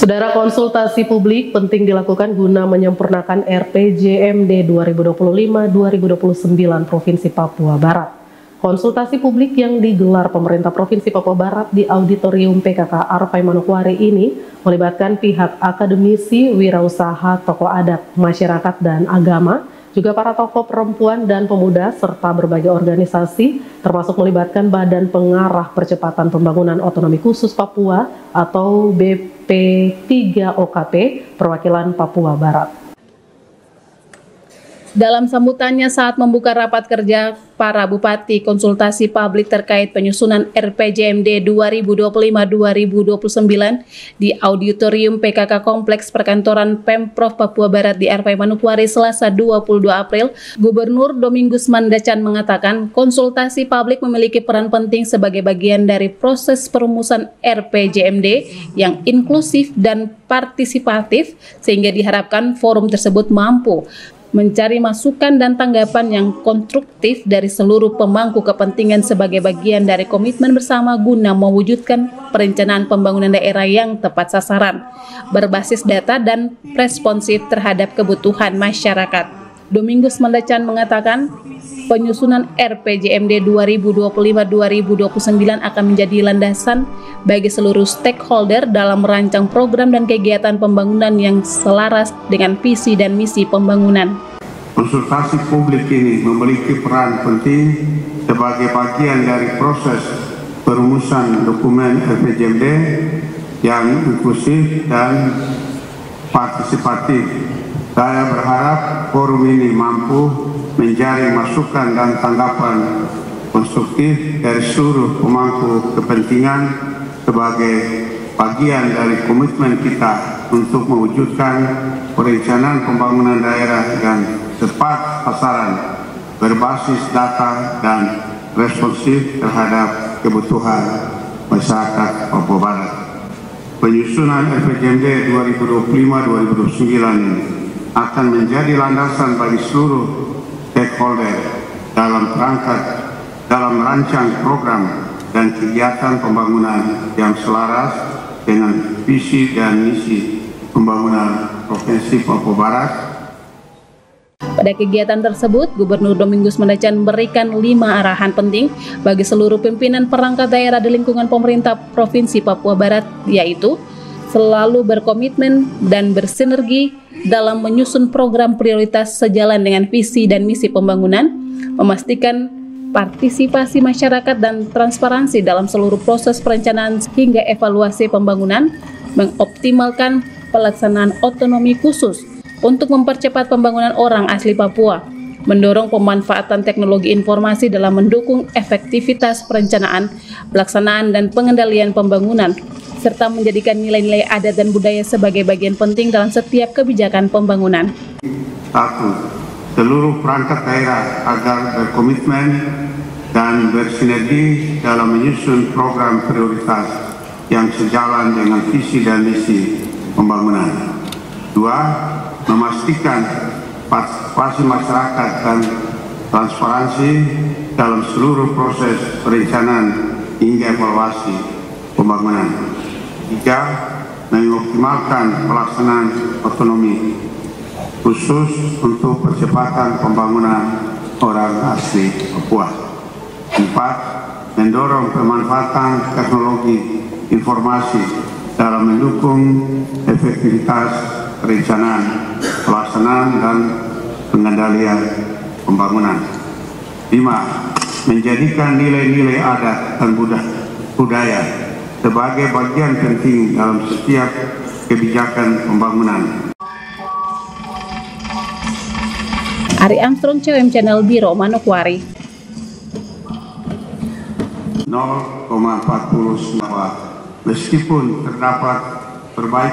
Saudara, konsultasi publik penting dilakukan guna menyempurnakan RPJMD 2025-2029 Provinsi Papua Barat. Konsultasi publik yang digelar pemerintah Provinsi Papua Barat di Auditorium PKK Arfai Manokwari ini melibatkan pihak akademisi, wirausaha, tokoh adat, masyarakat, dan agama, juga para tokoh perempuan dan pemuda, serta berbagai organisasi, termasuk melibatkan Badan Pengarah Percepatan Pembangunan Otonomi Khusus Papua atau BP3OKP, perwakilan Papua Barat. Dalam sambutannya saat membuka rapat kerja para bupati konsultasi publik terkait penyusunan RPJMD 2025-2029 di Auditorium PKK Kompleks Perkantoran Pemprov Papua Barat di Arfai Manokwari Selasa 22 April, Gubernur Domingus Mandacan mengatakan konsultasi publik memiliki peran penting sebagai bagian dari proses perumusan RPJMD yang inklusif dan partisipatif, sehingga diharapkan forum tersebut mampu mencari masukan dan tanggapan yang konstruktif dari seluruh pemangku kepentingan sebagai bagian dari komitmen bersama guna mewujudkan perencanaan pembangunan daerah yang tepat sasaran, berbasis data dan responsif terhadap kebutuhan masyarakat. Domingus Mandacan mengatakan penyusunan RPJMD 2025-2029 akan menjadi landasan bagi seluruh stakeholder dalam merancang program dan kegiatan pembangunan yang selaras dengan visi dan misi pembangunan. Konsultasi publik ini memiliki peran penting sebagai bagian dari proses perumusan dokumen RPJMD yang inklusif dan partisipatif. Saya berharap forum ini mampu mencari masukan dan tanggapan konstruktif dari seluruh pemangku kepentingan sebagai bagian dari komitmen kita untuk mewujudkan perencanaan pembangunan daerah yang tepat sasaran, berbasis data dan responsif terhadap kebutuhan masyarakat Papua Barat. Penyusunan RPJMD 2025-2029 ini akan menjadi landasan bagi seluruh stakeholder dalam merancang program dan kegiatan pembangunan yang selaras dengan visi dan misi pembangunan Provinsi Papua Barat. Pada kegiatan tersebut, Gubernur Domingus Mandacan memberikan 5 arahan penting bagi seluruh pimpinan perangkat daerah di lingkungan pemerintah Provinsi Papua Barat, yaitu selalu berkomitmen dan bersinergi dalam menyusun program prioritas sejalan dengan visi dan misi pembangunan, memastikan partisipasi masyarakat dan transparansi dalam seluruh proses perencanaan hingga evaluasi pembangunan, mengoptimalkan pelaksanaan otonomi khusus untuk mempercepat pembangunan orang asli Papua, mendorong pemanfaatan teknologi informasi dalam mendukung efektivitas perencanaan, pelaksanaan dan pengendalian pembangunan, serta menjadikan nilai-nilai adat dan budaya sebagai bagian penting dalam setiap kebijakan pembangunan. 1. Seluruh perangkat daerah agar berkomitmen dan bersinergi dalam menyusun program prioritas yang sejalan dengan visi dan misi pembangunan. 2. Memastikan partisipasi masyarakat dan transparansi dalam seluruh proses perencanaan hingga evaluasi pembangunan. 3. Mengoptimalkan pelaksanaan otonomi khusus untuk percepatan pembangunan orang asli Papua. 4. Mendorong pemanfaatan teknologi informasi dalam mendukung efektivitas perencanaan, pelaksanaan dan pengendalian pembangunan. 5. Menjadikan nilai-nilai adat dan budaya sebagai bagian penting dalam setiap kebijakan pembangunan. Ari Armstrong, CWM Channel Biro Manokwari. 0,49. Meskipun terdapat perbaikan